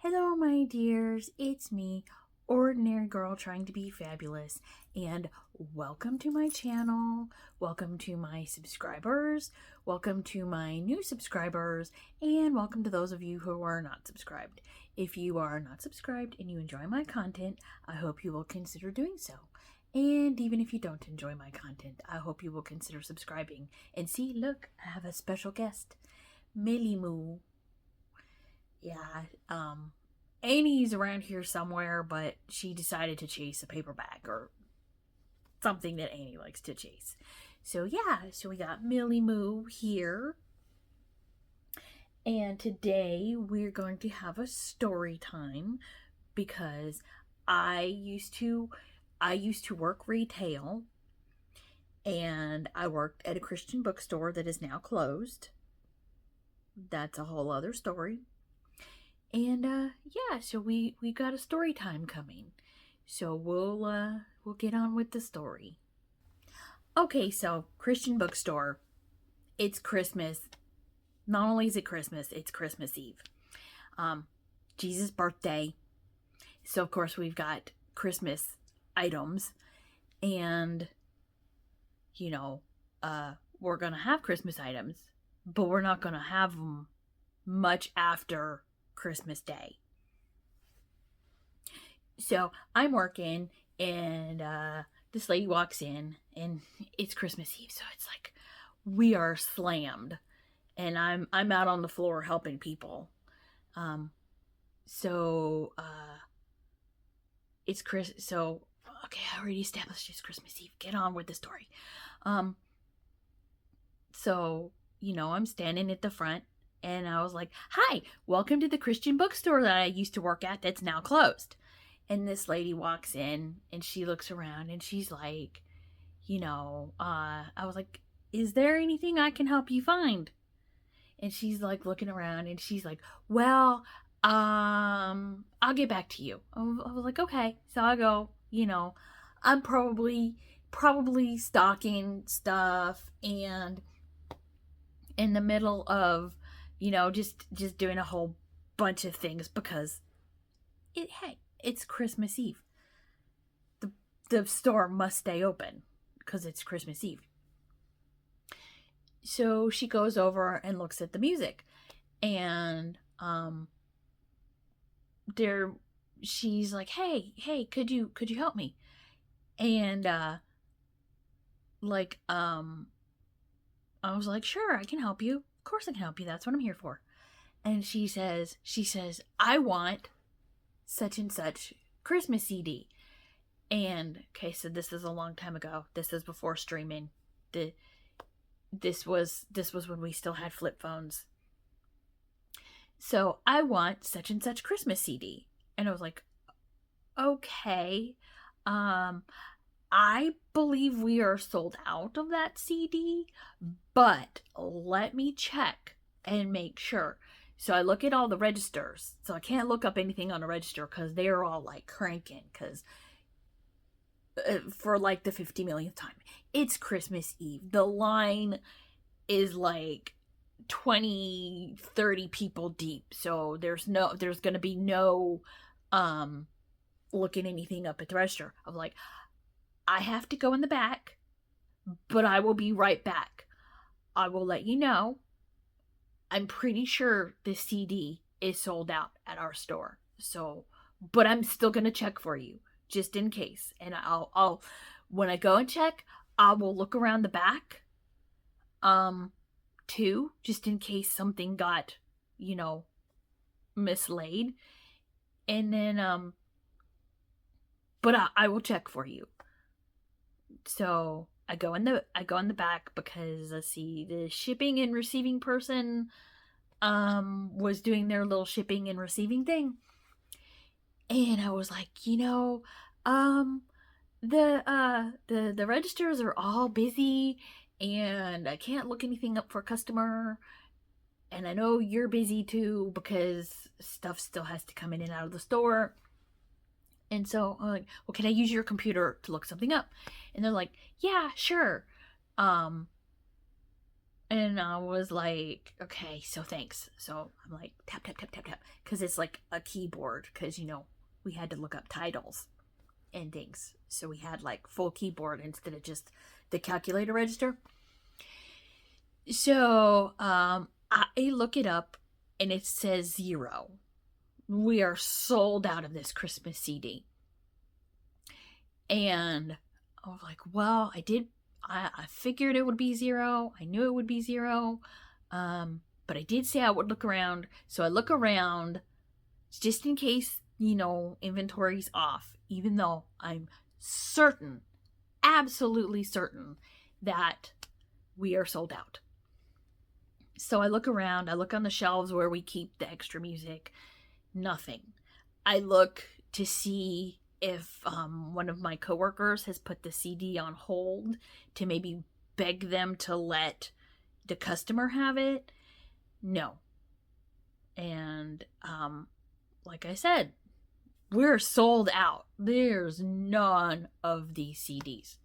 Hello, my dears. It's me, ordinary girl trying to be fabulous, and welcome to my channel. Welcome to my subscribers. Welcome to my new subscribers, and welcome to those of you who are not subscribed. If you are not subscribed and you enjoy my content, I hope you will consider doing so. And even if you don't enjoy my content, I hope you will consider subscribing. And see, look, I have a special guest, Millie Moo. Yeah, Amy's around here somewhere, but she decided to chase a paper bag or something that Amy likes to chase. So we got Millie Moo here. And today we're going to have a story time because I used to work retail, and I worked at a Christian bookstore that is now closed. That's a whole other story. And so we got a story time coming. So we'll get on with the story. Okay, so Christian bookstore. It's Christmas. Not only is it Christmas, it's Christmas Eve. Jesus' birthday. So of course we've got Christmas items, and we're gonna have Christmas items, but we're not gonna have them much after Christmas Day. So I'm working, and this lady walks in, and it's Christmas Eve, so it's like we are slammed, and I'm out on the floor helping people. It's Chris. So okay, I already established it's Christmas Eve. Get on with the story. I'm standing at the front. And I was like, hi, welcome to the Christian bookstore that I used to work at that's now closed. And this lady walks in, and she looks around, and she's like, I was like, is there anything I can help you find? And she's like looking around, and she's like, well, I'll get back to you. I was like, okay. So I go, I'm probably stocking stuff, and in the middle of just doing a whole bunch of things because it's Christmas Eve. The store must stay open because it's Christmas Eve. So she goes over and looks at the music, and she's like, hey, could you help me? And I was like, sure, I can help you. Of course I can help you. That's what I'm here for. And she says, I want such and such Christmas CD. And okay, so this is a long time ago. This is before streaming. This was when we still had flip phones. So I want such and such Christmas CD. And I was like, okay. I believe we are sold out of that CD, but let me check and make sure. So I look at all the registers. So I can't look up anything on a register because they're all like cranking because for like the 50 millionth time, it's Christmas Eve. The line is like 20, 30 people deep. So there's going to be no looking anything up at the register. I'm like, I have to go in the back, but I will be right back. I will let you know. I'm pretty sure the CD is sold out at our store. So, but I'm still going to check for you just in case. And I'll when I go and check, I will look around the back too, just in case something got, mislaid. And then but I will check for you. So I go in the back because let's see, the shipping and receiving person was doing their little shipping and receiving thing. And I was like, the registers are all busy, and I can't look anything up for a customer. And I know you're busy too because stuff still has to come in and out of the store. And so I'm like, well, can I use your computer to look something up? And they're like, yeah, sure. And And I was like, okay, so thanks. So I'm like, tap, tap, tap, tap, tap. Because it's like a keyboard. Because, we had to look up titles and things. So we had like full keyboard instead of just the calculator register. So I look it up and it says 0. We are sold out of this Christmas CD. And I was like, well, I figured it would be 0. I knew it would be 0. But I did say I would look around. So I look around just in case, inventory's off, even though I'm certain, absolutely certain, that we are sold out. So I look around, I look on the shelves where we keep the extra music, nothing. I look to see if one of my coworkers has put the CD on hold to maybe beg them to let the customer have it. No. And like I said, we're sold out. There's none of these CDs.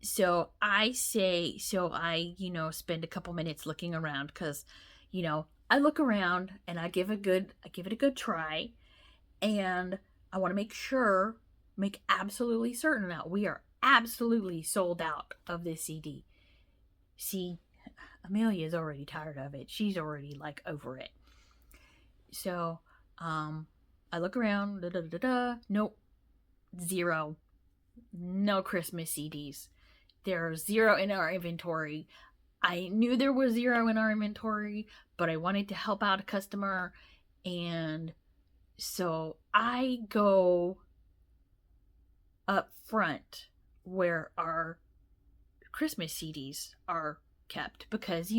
So I spend a couple minutes looking around because, I look around and I give it a good try, and I want to make absolutely certain that we are absolutely sold out of this CD. See, Amelia's already tired of it. She's already like over it. So, I look around, nope, 0. No Christmas CDs. There's 0 in our inventory. I knew there was 0 in our inventory, but I wanted to help out a customer, and so I go up front where our Christmas CDs are kept because,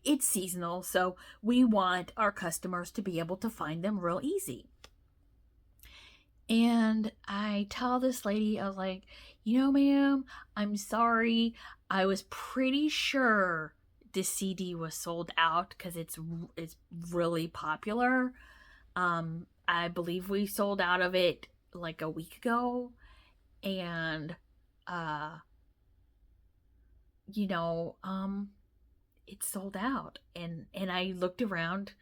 it's seasonal, so we want our customers to be able to find them real easy. And I tell this lady, I was like, ma'am, I'm sorry. I was pretty sure this CD was sold out because it's really popular. I believe we sold out of it like a week ago, and it's sold out. And I looked around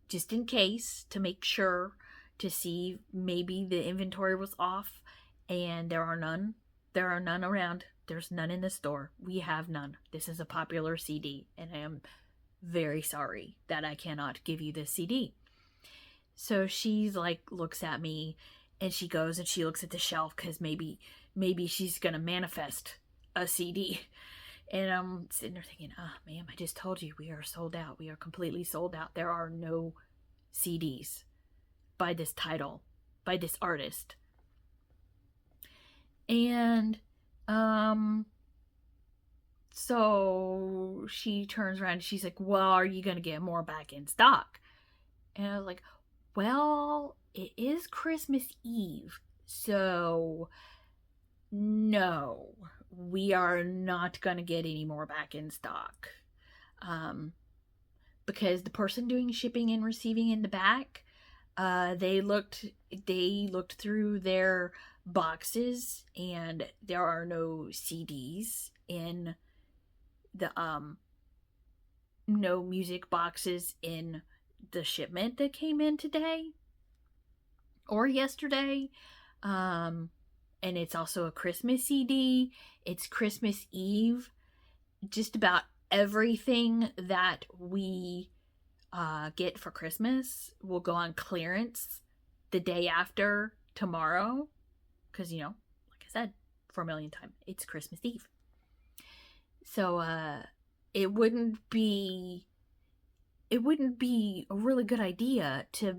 just in case to make sure, to see maybe the inventory was off, and there are none around. There's none in the store. We have none. This is a popular CD, and I am very sorry that I cannot give you this CD. So she's like, looks at me, and she goes and she looks at the shelf because maybe she's gonna manifest a CD. And I'm sitting there thinking, ma'am, I just told you we are sold out. We are completely sold out. There are no CDs by this title, by this artist. And so she turns around and she's like, well, are you gonna get more back in stock? And I was like, well, it is Christmas Eve, so no, we are not gonna get any more back in stock. Because the person doing shipping and receiving in the back, they looked through their boxes, and there are no CDs in the no music boxes in the shipment that came in today or yesterday. And it's also a Christmas CD. It's Christmas Eve. Just about everything that we get for Christmas will go on clearance the day after tomorrow, because like I said 4 million times, it's Christmas Eve. So it wouldn't be a really good idea to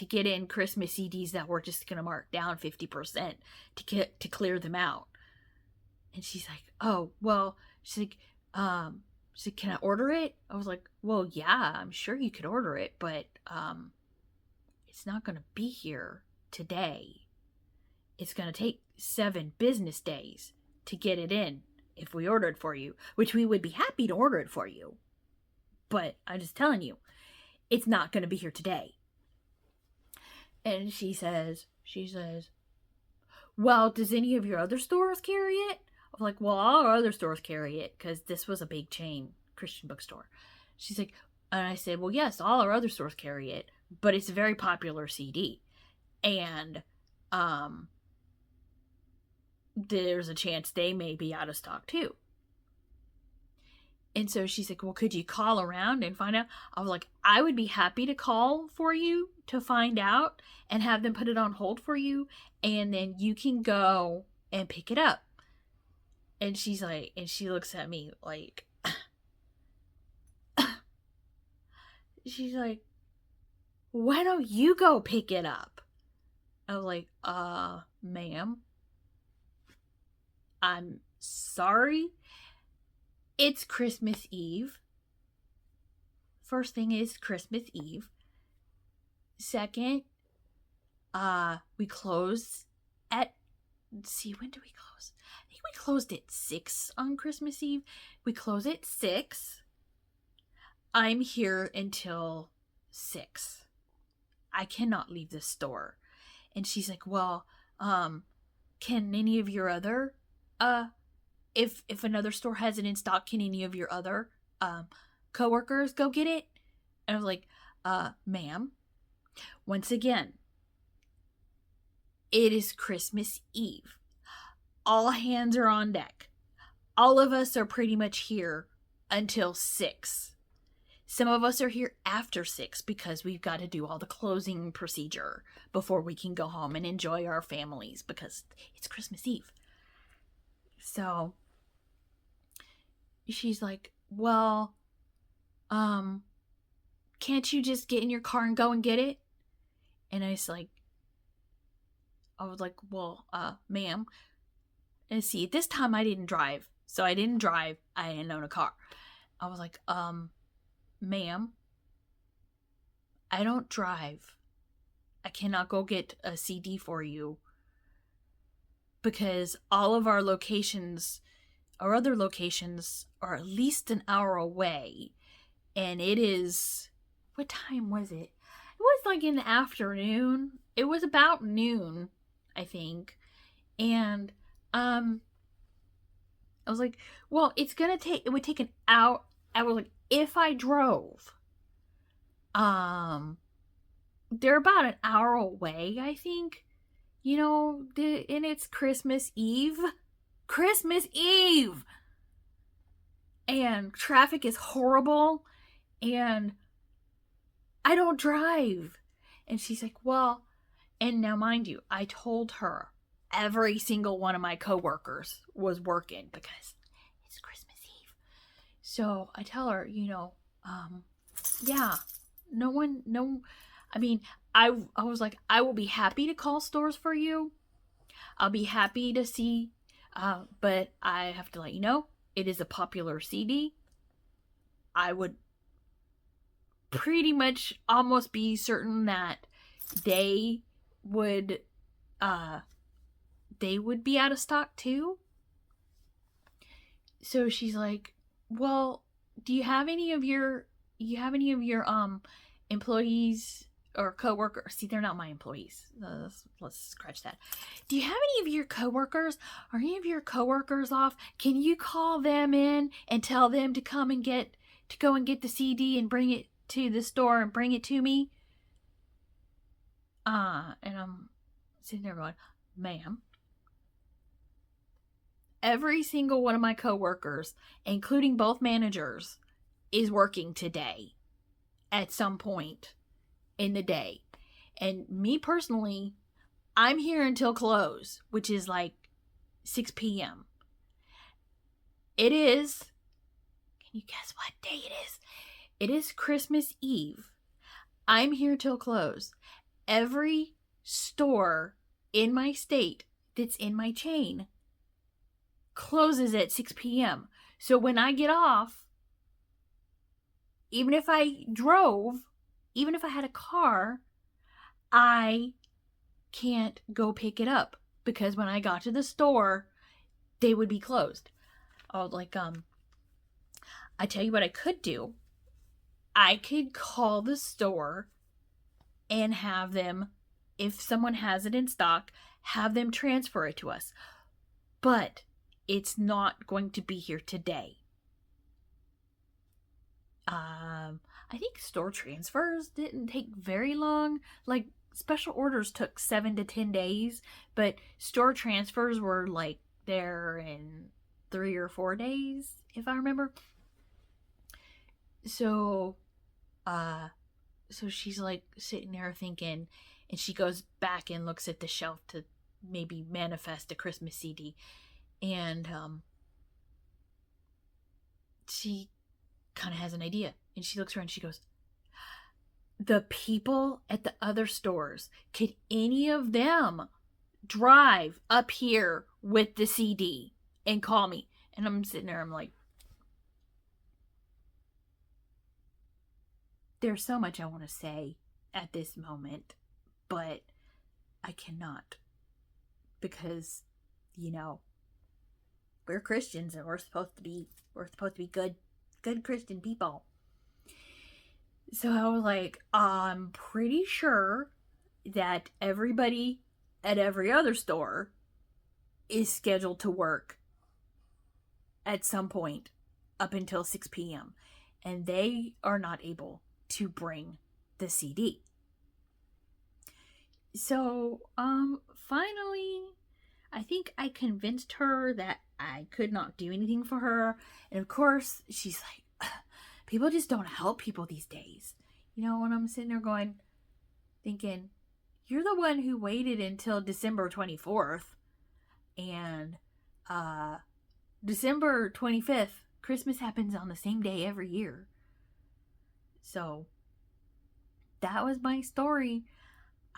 get in Christmas CDs that we're just gonna mark down 50% to clear them out. And she's like, oh well, she's like, can I order it? I was like, well, yeah, I'm sure you could order it, but it's not going to be here today. It's going to take 7 business days to get it in if we order it for you, which we would be happy to order it for you. But I'm just telling you, it's not going to be here today. And she says, well, does any of your other stores carry it? I'm like, well, all our other stores carry it because this was a big chain Christian bookstore. She's like, and I said, well, yes, all our other stores carry it, but it's a very popular CD. And there's a chance they may be out of stock too. And so she's like, well, could you call around and find out? I was like, I would be happy to call for you to find out and have them put it on hold for you. And then you can go and pick it up. And she's like, and she looks at me like, she's like, why don't you go pick it up? I was like, ma'am, I'm sorry. It's Christmas Eve. First thing is Christmas Eve. Second, we close at, let's see, when do we close? I think we closed at 6 on Christmas Eve. We close at 6. I'm here until 6. I cannot leave this store. And she's like, well, can any of your other, if another store has it in stock, can any of your other, coworkers go get it? And I was like, ma'am, once again, it is Christmas Eve. All hands are on deck. All of us are pretty much here until 6. Some of us are here after 6 because we've got to do all the closing procedure before we can go home and enjoy our families because it's Christmas Eve. So she's like, well, can't you just get in your car and go and get it? And I was like, well, ma'am. And see, at this time I didn't drive. So I didn't drive. I didn't own a car. I was like, ma'am, I don't drive. I cannot go get a CD for you because all of our locations, our other locations, are at least an hour away. And it is, what time was it? It was like in the afternoon. It was about noon, I think. And I was like, well, it would take an hour. I was like, if I drove, they're about an hour away, I think. You know, and it's Christmas Eve. Christmas Eve! And traffic is horrible, and I don't drive. And she's like, well, and now mind you, I told her every single one of my coworkers was working because it's Christmas Eve. So I tell her, yeah, I was like, I will be happy to call stores for you. I'll be happy to see, but I have to let you know, it is a popular CD. I would pretty much almost be certain that they would be out of stock too. So she's like, well, do you have any of your employees or coworkers? See, they're not my employees. Let's scratch that. Do you have any of your coworkers? Are any of your coworkers off? Can you call them in and tell them to go and get the CD and bring it to the store and bring it to me? And I'm sitting there going, ma'am, every single one of my coworkers, including both managers, is working today at some point in the day. And me personally, I'm here until close, which is like 6 p.m. It is, can you guess what day it is? It is Christmas Eve. I'm here till close. Every store in my state that's in my chain closes at 6 p.m. So when I get off, even if I drove, even if I had a car, I can't go pick it up because when I got to the store, they would be closed. Oh, I tell you what I could do. I could call the store and have them, if someone has it in stock, have them transfer it to us. But it's not going to be here today. I think store transfers didn't take very long. Like, special orders took 7 to 10 days, but store transfers were like there in 3 or 4 days, if I remember. So, so she's like sitting there thinking, and she goes back and looks at the shelf to maybe manifest a Christmas CD, and she kind of has an idea, and she looks around and she goes, the people at the other stores, could any of them drive up here with the CD and call me? And I'm sitting there, I'm like, there's so much I want to say at this moment, but I cannot, because, you know, we're Christians and we're supposed to be good Christian people. So I was like, I'm pretty sure that everybody at every other store is scheduled to work at some point up until 6 p.m. and they are not able to bring the CD. So, finally, I think I convinced her that I could not do anything for her. And of course, she's like, people just don't help people these days. You know, when I'm sitting there thinking, you're the one who waited until December 24th. And, December 25th, Christmas happens on the same day every year. So, that was my story.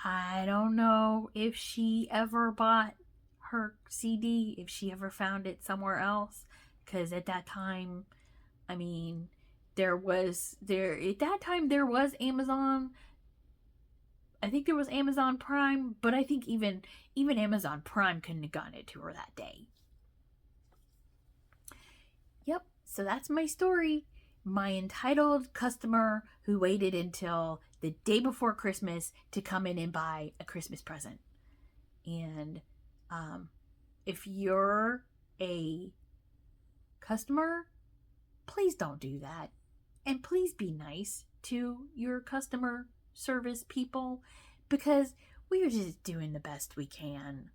I don't know if she ever bought her CD, if she ever found it somewhere else, because at that time, I mean, there was Amazon. I think there was Amazon Prime, but I think even Amazon Prime couldn't have gotten it to her that day. Yep, so that's my story. My entitled customer who waited until the day before Christmas to come in and buy a Christmas present. And if you're a customer, please don't do that. And please be nice to your customer service people, because we are just doing the best we can.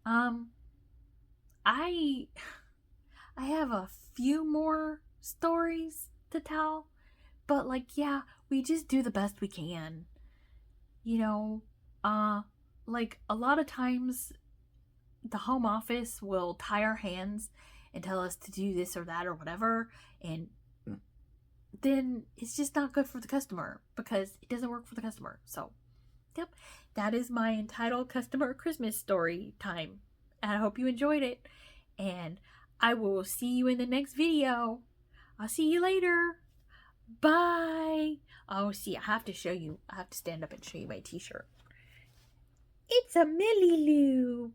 I have a few more stories to tell, but yeah, we just do the best we can. You know, like a lot of times the home office will tie our hands and tell us to do this or that or whatever, and then it's just not good for the customer because it doesn't work for the customer. So, yep, that is my entitled customer Christmas story time. And I hope you enjoyed it. And I will see you in the next video. I'll see you later. Bye. Oh, see, I have to stand up and show you my t-shirt. It's a Millie Lou.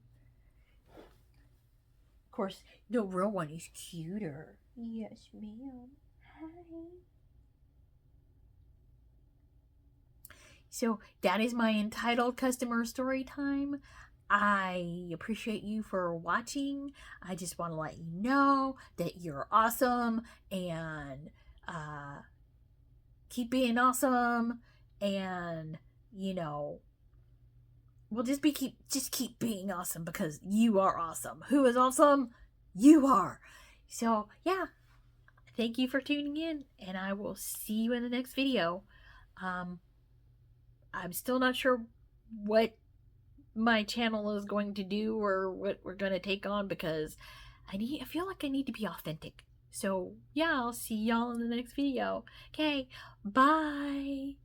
Of course, the real one is cuter. Yes, ma'am. Hi. So that is my entitled customer story time. I appreciate you for watching. I just want to let you know that you're awesome, and keep being awesome, and we'll just keep being awesome, because you are awesome. Who is awesome? You are. So yeah, thank you for tuning in, and I will see you in the next video. I'm still not sure what my channel is going to do or what we're going to take on, because I feel like I need to be authentic. So yeah, I'll see y'all in the next video. Okay, bye.